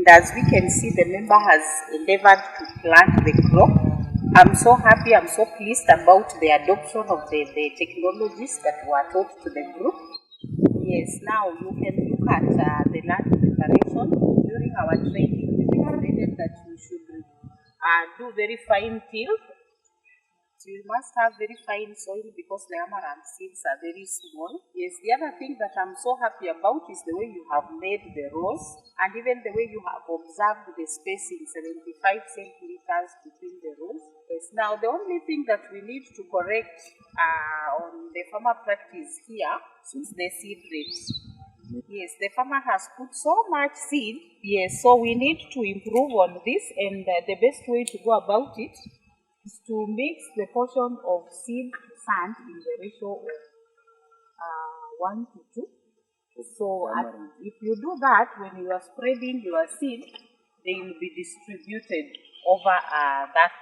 And as we can see, the member has endeavored to plant the crop. I'm so happy, I'm so pleased about the adoption of the technologies that were taught to the group. Yes, now you can look at the land preparation. During our training, we recommended that you should do very fine till. So you must have very fine soil because the amaranth seeds are very small. Yes, the other thing that I'm so happy about is the way you have made the rows and even the way you have observed the spacing, 75 centimeters between the rows. Yes, now the only thing that we need to correct on the farmer practice here is the seed rate. Yes, the farmer has put so much seed. Yes, so we need to improve on this, and the best way to go about it is to mix the portion of seed sand in the ratio of 1 to 2. So if you do that, when you are spreading your seed, they will be distributed over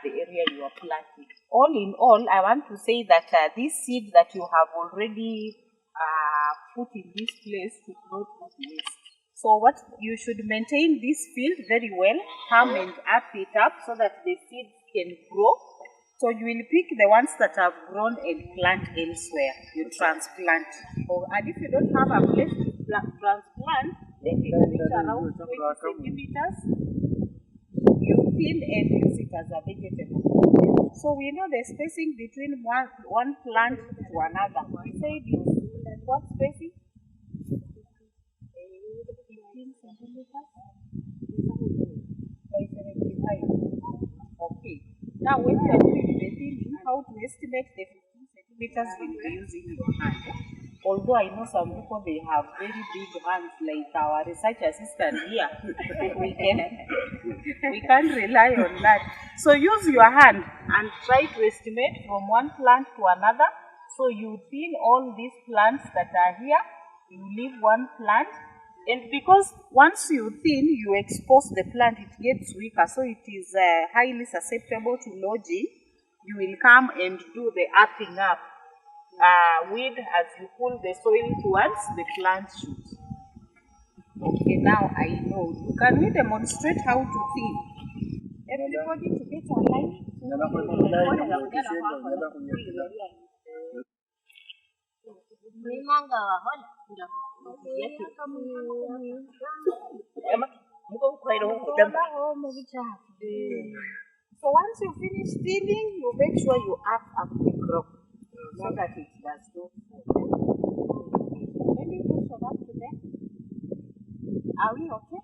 the area you are planting. All in all, I want to say that this seed that you have already put in this place should not be waste. So what you should maintain this field very well, come and up it up so that the seeds can grow. So you will pick the ones that have grown and plant elsewhere. You transplant. And if you don't have a place to transplant, then you put around 20 centimeters. You fill and use it as a vegetable. So we know the spacing between one plant to another. We say this, what spacing? 15 centimeters by 75. Okay. Now when you are doing the thinking how to estimate the 15 centimeters when you are using your hand. Although I know some people, they have very big hands like our research assistant here. we can't rely on that. So use your hand and try to estimate from one plant to another. So you thin all these plants that are here, you leave one plant. And because once you thin, you expose the plant, it gets weaker, so it is highly susceptible to lodging. You will come and do the earthing up with as you pull the soil towards the plant shoot. Okay, now I know. Can we demonstrate how to thin? Everybody to get a line. So once you finish thinning, you make sure you earth up the crop so that it does not fall. Any question up to there? Are we okay?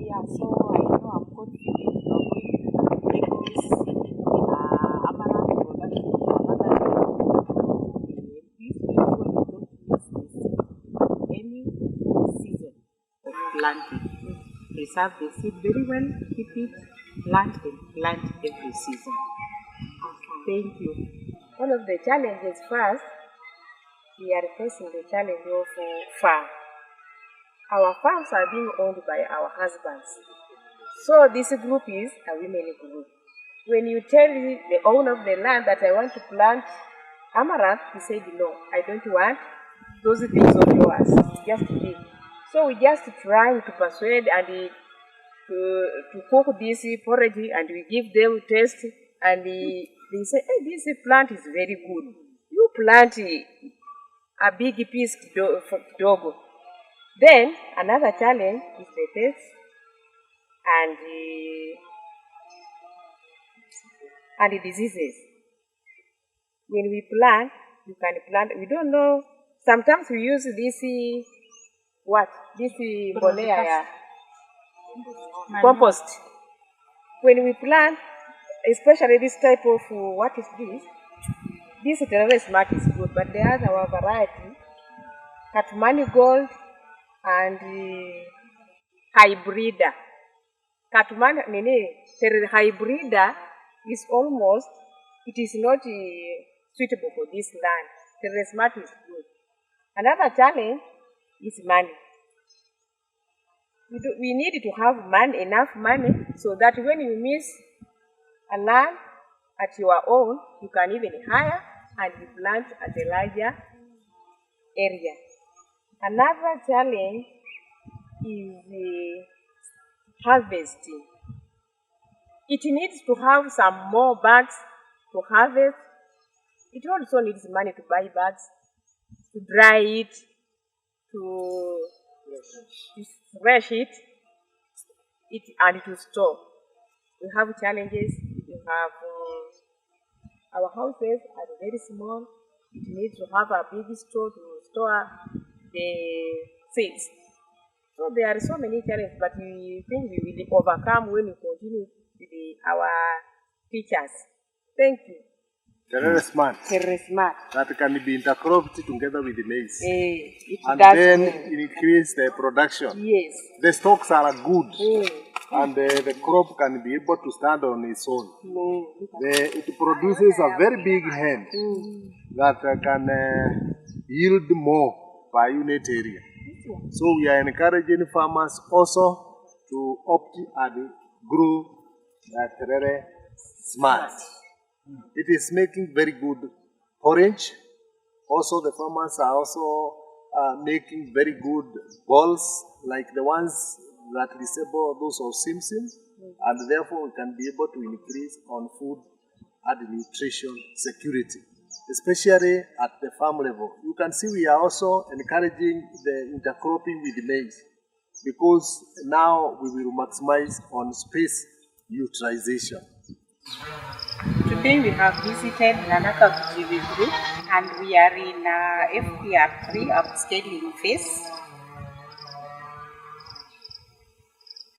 Yeah, so I know I'm confident you are going to take this amaranth production to another level. Please make sure you don't miss any season of planting. Preserve the seed very well, keep it, plant and plant every season. Thank you. One of the challenges first, we are facing the challenge of farm. Our farms are being owned by our husbands. So this group is a women group. When you tell the owner of the land that I want to plant amaranth, he said, no, I don't want those things of yours, just dig. So we just trying to persuade and to cook this porridge, and we give them taste, and they say, hey, this plant is very good. You plant a big piece dogo. Then another challenge is the pests and the diseases. When we plant, you can plant. We don't know. Sometimes we use this mbolea, compost. When we plant, especially this type of what is this? This terrorist smart is good, but there are our variety, Katmani Gold and Hybrida. Katmani Hybrida is almost, it is not suitable for this land. Terrorist smart is good. Another challenge is money. We need to have enough money so that when you miss a land at your own, you can even hire and you plant at a larger area. Another challenge is harvesting. It needs to have some more bags to harvest. It also needs money to buy bags, to dry it, to thresh it, and to store. We have challenges. We have our houses are very small. It needs to have a big store to store the seeds. So there are so many challenges, but we think we will overcome when we continue with our teachers. Thank you. Very smart. Very smart. That can be intercropped together with the maize. It And does then well. increase the production. Yes. The stocks are good. And the crop can be able to stand on its own. It produces a very big hand that can yield more per unit area. So we are encouraging farmers also to opt and grow that very smart. It is making very good porridge. Also the farmers are also making very good balls like the ones that disable those of Simpson, and therefore we can be able to increase on food and nutrition security, especially at the farm level. You can see we are also encouraging the intercropping with maize, because now we will maximize on space utilization. Today we have visited Nanaka Group and we are in FPR3 upscaling phase.